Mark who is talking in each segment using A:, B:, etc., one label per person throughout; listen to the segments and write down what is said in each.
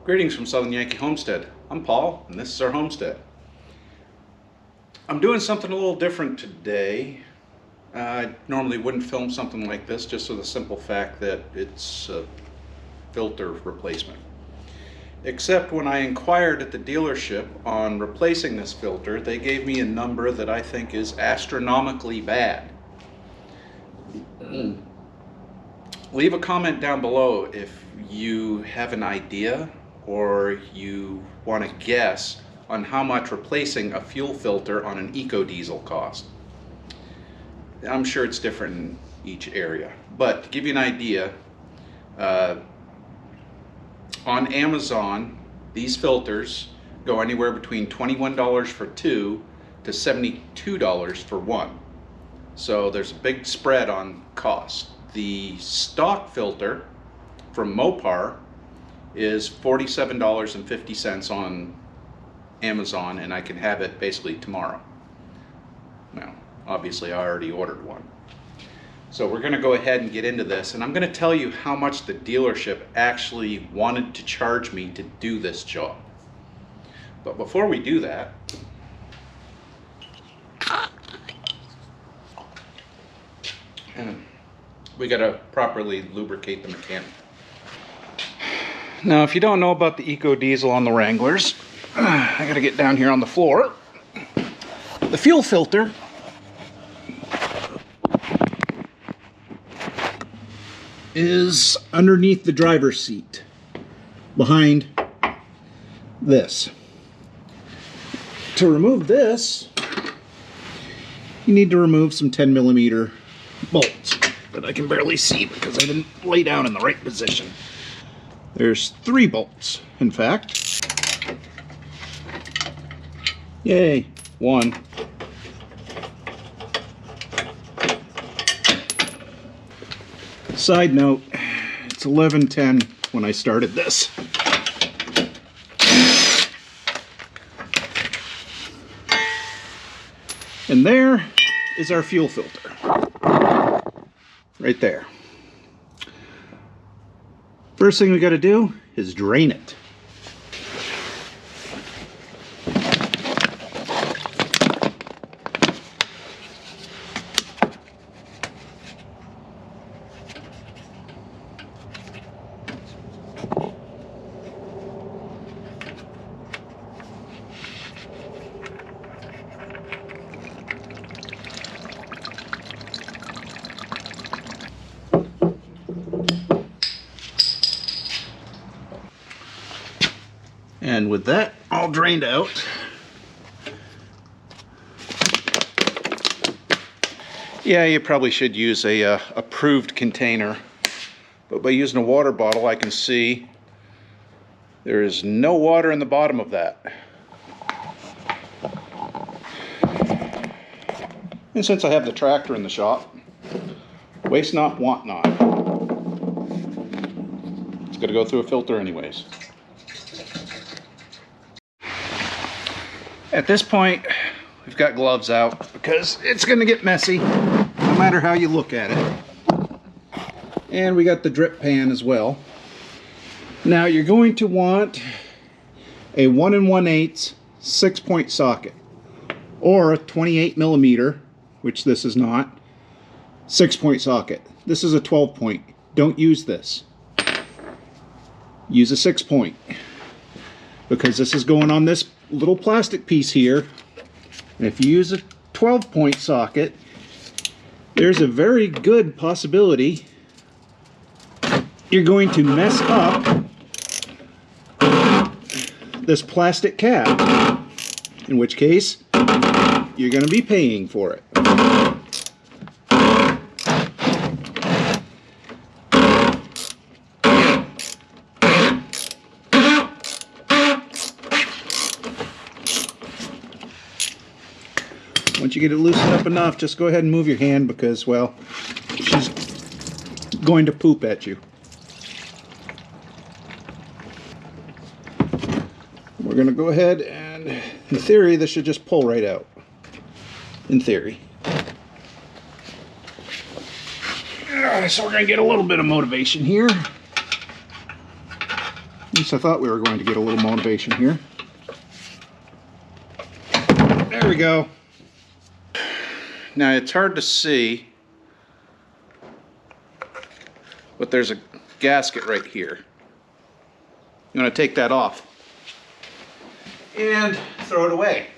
A: Greetings from Southern Yankee Homestead. I'm Paul, and this is our homestead. I'm doing something a little different today. I normally wouldn't film something like this just for the simple fact that it's a filter replacement. Except when I inquired at the dealership on replacing this filter, they gave me a number that I think is astronomically bad. Leave a comment down below if you have an idea or you want to guess on how much replacing a fuel filter on an Ecodiesel costs. I'm sure it's different in each area, but to give you an idea, on Amazon these filters go anywhere between $21 for two to $72 for one. So there's a big spread on cost. The stock filter from Mopar is $47.50 on Amazon, and I can have it basically tomorrow. Now, obviously I already ordered one. So we're going to go ahead and get into this, and I'm going to tell you how much the dealership actually wanted to charge me to do this job. But before we do that, we got to properly lubricate the mechanic. Now, if you don't know about the Ecodiesel on the Wranglers, I got to get down here on the floor. The fuel filter is underneath the driver's seat, behind this. To remove this, you need to remove some 10mm bolts that I can barely see because I didn't lay down in the right position. There's 3 bolts, in fact. Yay, 1. Side note, it's 11:10 when I started this. And there is our fuel filter. Right there. First thing we got to do is drain it. And with that all drained out, yeah, you probably should use a approved container, but by using a water bottle I can see there is no water in the bottom of that. And since I have the tractor in the shop, waste not, want not. It's got to go through a filter anyways. At this point, we've got gloves out because it's going to get messy no matter how you look at it. And we got the drip pan as well. Now you're going to want a 1 1/8 6-point socket, or a 28mm, which this is not, 6-point socket. This is a 12-point. Don't use this. Use a 6-point, because this is going on this little plastic piece here. And if you use a 12-point socket, there's a very good possibility you're going to mess up this plastic cap, in which case you're going to be paying for it. Once you get it loosened up enough, just go ahead and move your hand because, well, she's going to poop at you. We're going to go ahead and, in theory, this should just pull right out. In theory. So we're going to get a little bit of motivation here. At least I thought we were going to get a little motivation here. There we go. Now it's hard to see, but there's a gasket right here. I'm going to take that off and throw it away,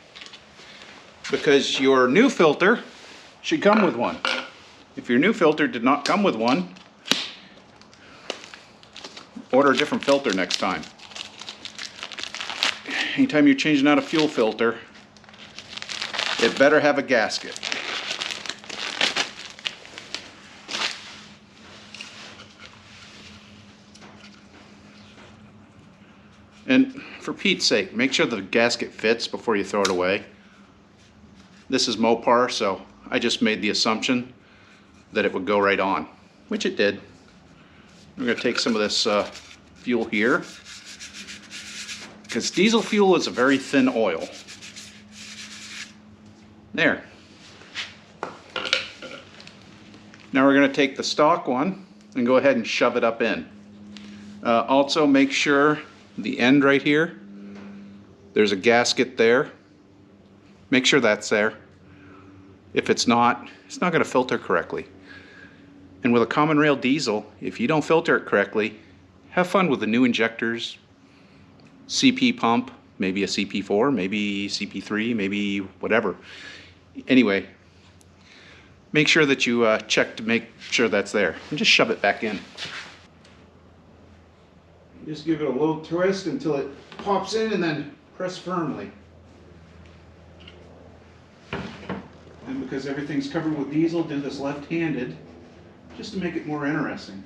A: because your new filter should come with one. If your new filter did not come with one, order a different filter next time. Anytime you're changing out a fuel filter, it better have a gasket. And for Pete's sake, make sure the gasket fits before you throw it away. This is Mopar, so I just made the assumption that it would go right on, which it did. We're going to take some of this fuel here, because diesel fuel is a very thin oil. There. Now we're going to take the stock one and go ahead and shove it up in. Also make sure the end right here, there's a gasket there. Make sure that's there. If it's not going to filter correctly. And with a common rail diesel, if you don't filter it correctly, have fun with the new injectors, CP pump, maybe a CP4, maybe CP3, maybe whatever. Anyway, make sure that you check to make sure that's there. And just shove it back in. Just give it a little twist until it pops in, and then press firmly. And because everything's covered with diesel, do this left-handed, just to make it more interesting.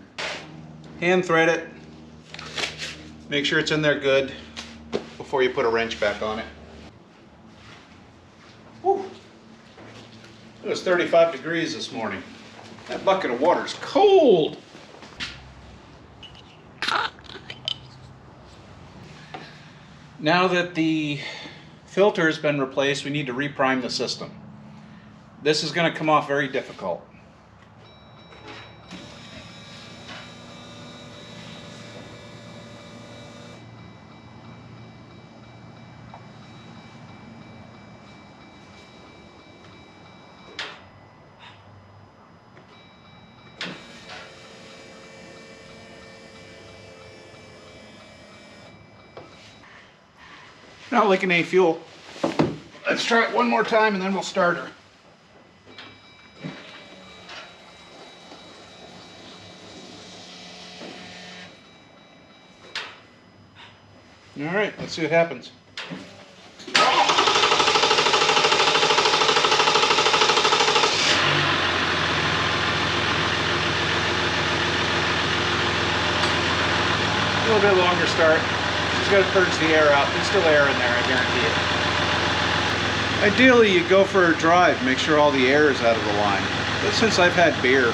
A: Hand thread it. Make sure it's in there good before you put a wrench back on it. Whew. It was 35 degrees this morning. That bucket of water is cold. Now that the filter has been replaced, we need to reprime the system. This is going to come off very difficult. Not leaking any fuel. Let's try it one more time and then we'll start her. All right, let's see what happens. A little bit longer start. She's got to purge the air out. There's still air in there, I guarantee it. Ideally, you go for a drive, make sure all the air is out of the line. But since I've had beer,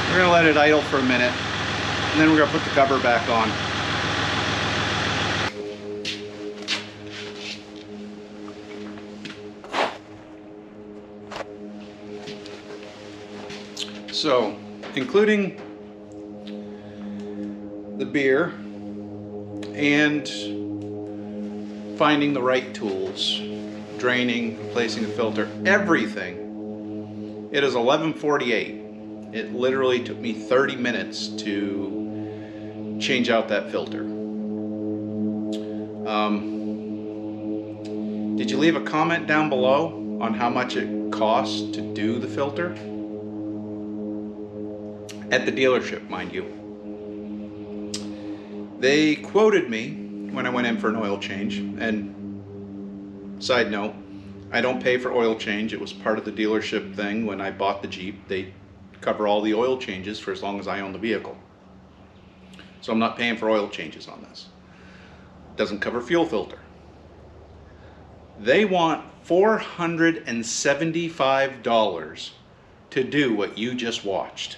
A: we're going to let it idle for a minute, and then we're going to put the cover back on. So, including the beer and finding the right tools, draining, replacing the filter, everything, it is 11:48. It literally took me 30 minutes to change out that filter. Did you leave a comment down below on how much it costs to do the filter? At the dealership, mind you. They quoted me when I went in for an oil change, and side note, I don't pay for oil change. It was part of the dealership thing when I bought the Jeep. They cover all the oil changes for as long as I own the vehicle. So I'm not paying for oil changes on this. It doesn't cover fuel filter. They want $475 to do what you just watched.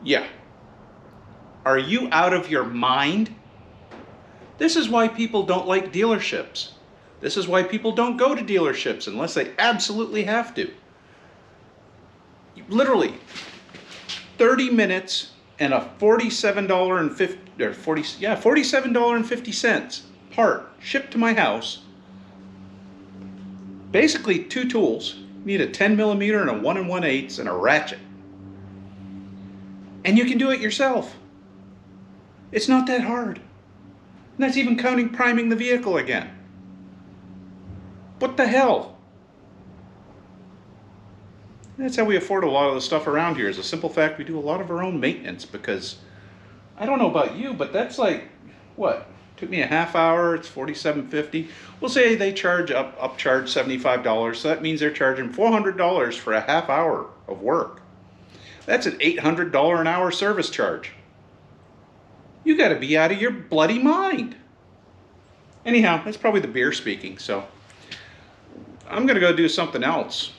A: Yeah. Are you out of your mind? This is why people don't like dealerships. This is why people don't go to dealerships unless they absolutely have to. Literally, 30 minutes and a $47.50 part shipped to my house. Basically 2 tools. You need a 10mm and a 1 1/8 and a ratchet. And you can do it yourself. It's not that hard. And that's even counting priming the vehicle again. What the hell? That's how we afford a lot of the stuff around here, is a simple fact we do a lot of our own maintenance, because I don't know about you, but that's like, what? Took me a half hour, it's $47.50. We'll say they charge upcharge $75, so that means they're charging $400 for a half hour of work. That's an $800 an hour service charge. You gotta be out of your bloody mind. Anyhow, that's probably the beer speaking, so I'm gonna go do something else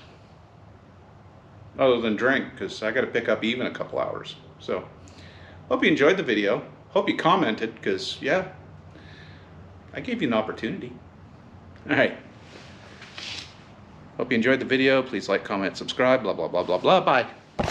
A: other than drink, because I got to pick up Eve in a couple hours. So, hope you enjoyed the video. Hope you commented, because, yeah, I gave you an opportunity. Alright. Hope you enjoyed the video. Please like, comment, subscribe, blah, blah, blah, blah, blah. Bye.